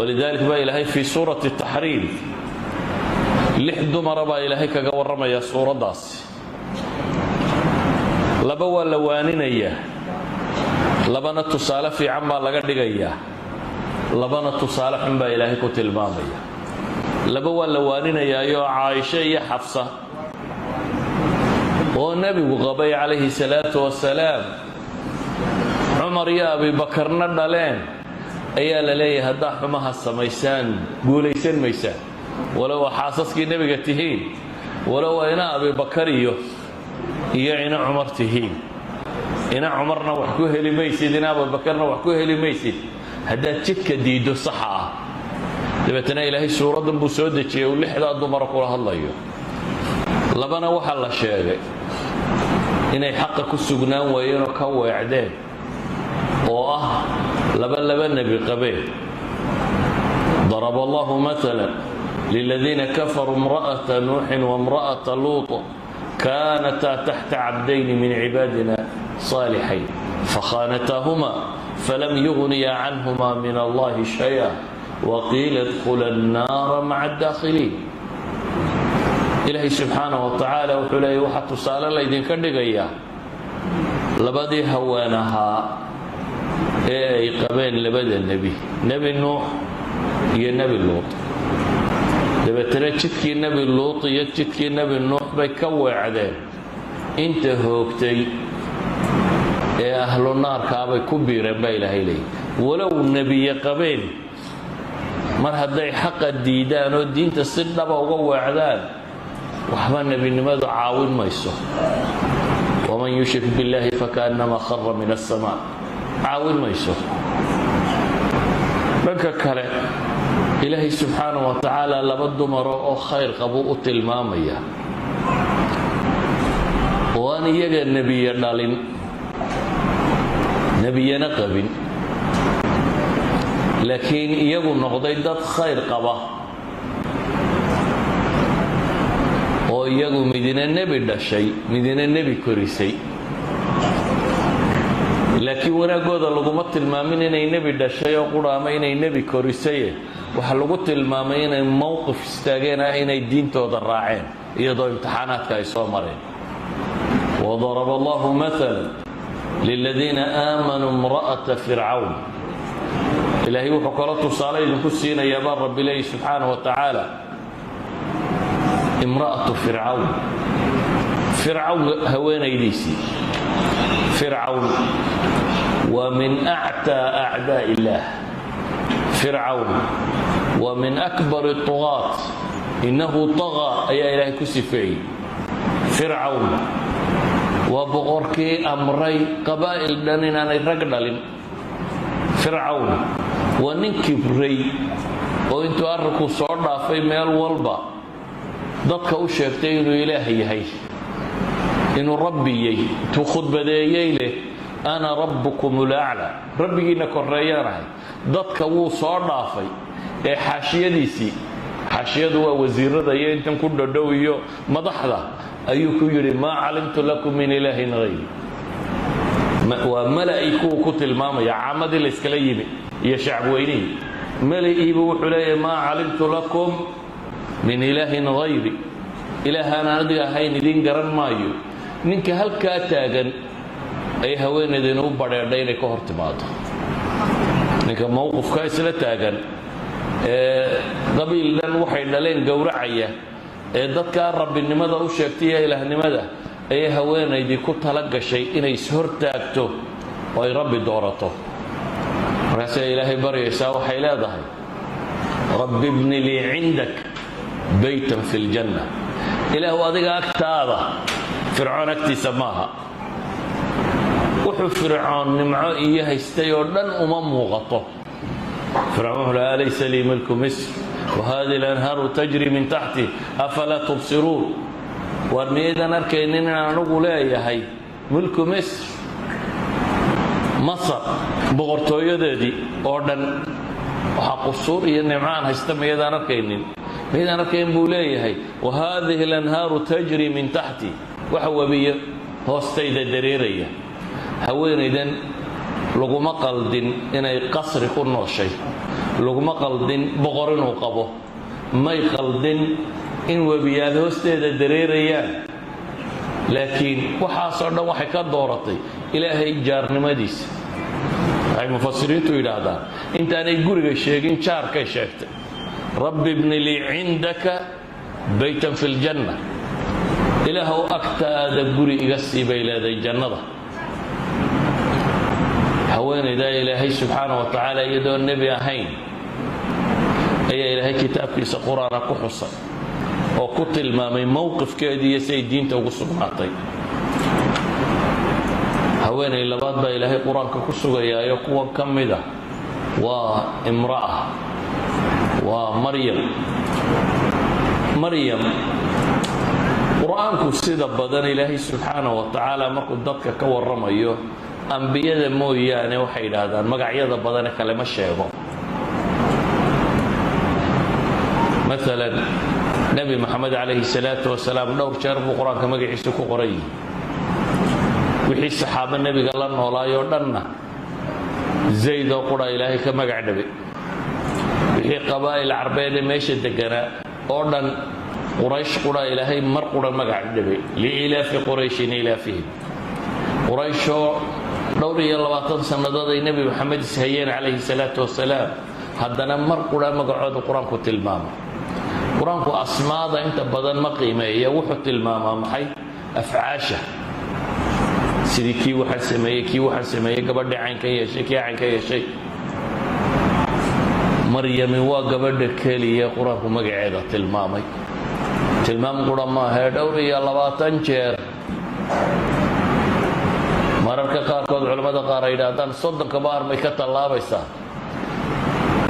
ولذلك بقى إلهي في سورة التحريم لح دمر بقى إلهي كقورما يا سورة داس لبوا لوانين إياه لبنا تصالح في عما لقد إياه لبنا تصالح بقى إلهي كتل مامية لبوا لوانين إياه عائشة يا حفصة والنبي وغبي عليه الصلاة والسلام عمر يا أبي بكر ندلين أيا للي هدا حماها السميسان قوليسين ميسان ولو حاسسك النبي تهين ولو أنا أبي بكر يا أنا عمر تهين أنا عمرنا وحكوه لميسيد أنا أبي بكرنا وحكوه لميسيد هدا تك ديدو صحة لبتنا إلهي سورة بسودة شيء واللي حدا دمر قولها الله لبنا وحل الشيء إن يحقق السجنان وينكوا إعدام لبا النبي قبيل ضرب الله مثلا للذين كفروا امرأة نوح وامرأة لوط كانتا تحت عبدين من عبادنا صالحين فخانتاهما فلم يغنيا عنهما من الله شيئا وقيل ادخلا النار مع الداخلين. إلهي سبحانه وتعالى وحلي وحط صالة ليدين كدقيا لبدي هوانها اي قبين لبدا النبي نبي نوح يا نبي لوط دبتنا جدكي نبي لوط يا جدكي نبي نوح بيكوي عدين انت هوكتي يا اهل النار كابي كبير با الهي لي ولو النبي قبين مر هداي حق الديدان ودينت السدبا uga weecdaan waxba nabinimadu caawin mayso ومن يشرك بالله فكأنما خر من السماء عاون ميسو بنك كله إلهي سبحانه وتعالى لبد مرو خير قبو التلمامية وأن يجا النبي دالين نبي نقب لكن يجو نقضي دات خير قبا ويجو مدينة النبي دشي مدينة النبي كريسي لكن wanaagooda laguma tilmaamin inay nabi dhashay oo quraamay inay nabi korisay waxa lagu tilmaamay inay mowqif istaageen inay diintooda raaceen iyadoo imtixaanaadka ay soo mareen وضرب الله مثلا للذين آمنوا امرأة فرعون إلهي وحكرته صالح لكسين يا رب الله سبحانه وتعالى امرأة فرعون فرعون هوين يديسي فرعون ومن أعتى أعداء الله فرعون ومن أكبر الطغاة إنه طغى أي إلهي كسفي فرعون وبغركي أمري قبائل داننا نرقل فرعون وننكبري وإنتو أركوا صعدا في ميل والبا ضدك أشيرتين إلهي هي إنه ربي تأخذ بدايي له أنا ربكم الأعلى ربي إنك الريانة ضدك هو صار نافي حاشية ديسي حاشية هو وزير ذي أنتم كل دويو مضحضة أيكم يري ما علمت لكم من إله غيري وملائكو كتل ماما يا عمد الإسكاليين يا شعبويني ملائي بوحلي ما علمت لكم من إله غيري إله أنا أدري هاي ندين قرن مايو ninka halka taagan ay haweeneedina u badheedhay ka hortimaado ninka mowqifka isla taagan qabiildan waxay dhaleen gowracaya dadka rabbinimada u sheegtay ilaahnimada ay haweeneedii ku tala gashay inay is hortaagto oo ay rabbi doorato markaas ilaahay baraysaa waxay leedahay rabbi ibni li indak baytan fil janna ilaahu adiga agtaada فرعون أكتي سماها وحو فرعون نمعو إياه استيوردن مغطو فرعون أليس لي ملك مصر وهذه الأنهار تجري من تحتي أفلا تبصرون ورميدا نركي إننا نقول يا هي ملك مصر بغرطو يدي أردن وحق السوري النمعان هستم يدا نركي ميدا نركي بولاي هي وهذه الأنهار تجري من تحتي وحوبيه هوستيدا دريريه هوينيدن لغما قلدين inay qasri ku nooshay laguma qaldin boqor inuu qabo may qaldin in webiyaal hoosteeda dareerayaan laakiin waxaasoo dhan waxay ka dooratay ilaahay jaarnimadiisa ay mufasiriintu yidhaahdaan intaanay guriga sheegin jaarkay sheegtay rabbi ibni lii cindaka baytan fi ljanna ilaahow agtaada guri iga sii bay leedahay jannada haweenaydaa ilaahay subxaana wa tacaala iyadoo nebi ahayn ayaa ilaahay kitaabkiisa qur-aana ku xusay oo ku tilmaamay mowqifkeedii iyo siay diinta ugu sugnaatay haweenay labaad baa ilaahay qur-aanka ku sugayaayo kuwan ka mida waa imra'a waa maryam qur-aanku sida badan ilaahay subxaana wa tacaala markuu dadka ka warramayo ambiyada mooyaane waxay yidhaahdaan magacyada badane kale ma sheego maalan nebi moxamed calayhi salaatu wasalaam dhowr jeer buu qur-aanka magaciisa ku qoray wixii saxaabo nebiga la noolaayoo dhanna zayd oo qura ilaahay ka magac dhabay wixii qabaa'il carbeed ee meesha deganaa oo dhan quraysh qura ilaahay mar qura magac dhabay liilaafi qurayshin ilaafihim qurayshoo dhowr iyo 20 sannadood ay nebi moxamed ishayeen calayhi salaatu wasalaam haddana mar qura magacooda qur-aanku tilmaama qur-aanku asmaada inta badan ma qiimeeya wuxuu tilmaamaa maxay afcaasha sidii kii waxaan sameeyey gabadha caynka yeeshay kii caynka yeeshay maryamin waa gabadha keliya qur-aanku magaceeda tilmaamay tilmaam qura maahae dhowr iyo 20 jeer mararka qaarkood culimmada qaar ay yidhaahdaan 30 baar may ka tallaabaysaa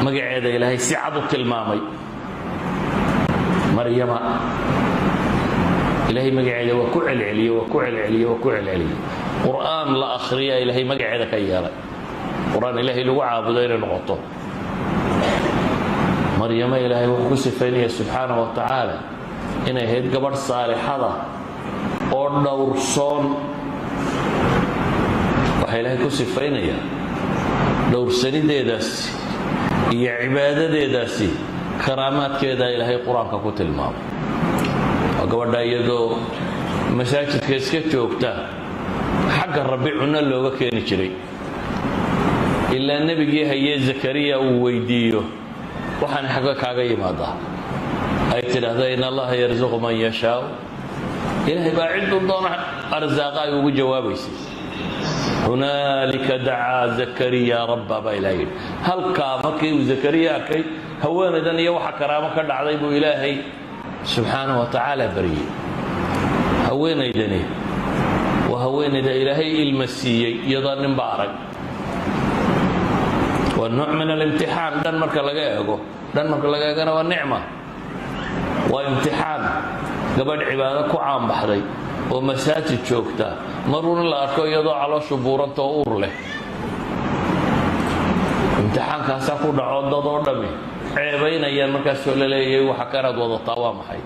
magaceeda ilaahay si cad u tilmaamay maryama ilaahay magaceeda waa ku celceliyey qur'aan la akhriya ilaahay magaceeda ka yeelay qur'aan ilaahay lagu caabudo inay noqoto maryama ilaahay wuxuu ku sifaynaya subxaana wa tacaala inay ahayd gabadh saalixada oo dhowrsoon waxaa ilaahay ku sifaynaya dhowrsanideedaasi iyo cibaadadeedaasi karaamaadkeeda ilaahay qur-aanka ku tilmaamay waa gabadha iyadoo masaajidka iska joogta xagga rabbi cunno looga keeni jiray ilaa nebigii hayee zakariya uu weydiiyo waxaan xagga kaaga yimaadaa ay tidhaahda in allaha yarsuqu man yashaau ilaahay baa cidduu doona arsaaqa ay ugu jawaabaysay hunaalika dacaa zakariya rabba baa ilaah yidhi halkaa markii uu zakariya arkay haweenaydan iyo waxa karaamo ka dhacday buu ilaahay subxaana wa tacaala baryey haweenaydani waa haweenayda ilaahay ilma siiyey iyadoo ninba arag waa nooc min alimtixaan dhan marka laga eegana waa nicma waa imtixaan gabadh cibaado ku caanbaxday oo masaajid joogta maruun la arko iyadoo calooshu buuranta oo uur leh imtixaankaasaa ku dhaco dad oo dhammi ceebaynayaan markaasoo la leeyahay waxa kanaad wadataa waa maxay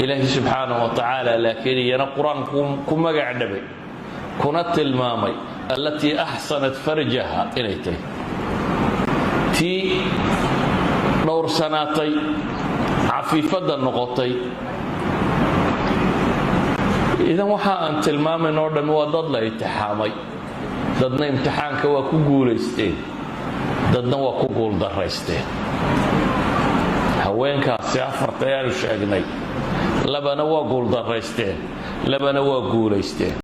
ilaahi subxaana wa tacaala laakiin iyana qur-aanku ku magac dhabay kuna tilmaamay allatii axsanat farjaha inay tahay tii dhowrsanaatay cafiifadda noqotay idan waxa aan tilmaamayn oo dhammi waa dad la imtixaamay dadna imtixaanka waa ku guulaysteen dadna waa ku guuldaraysteen haweenkaasi afarta ayaanu sheegnay labana waa guuldaraysteen labana waa guulaysteen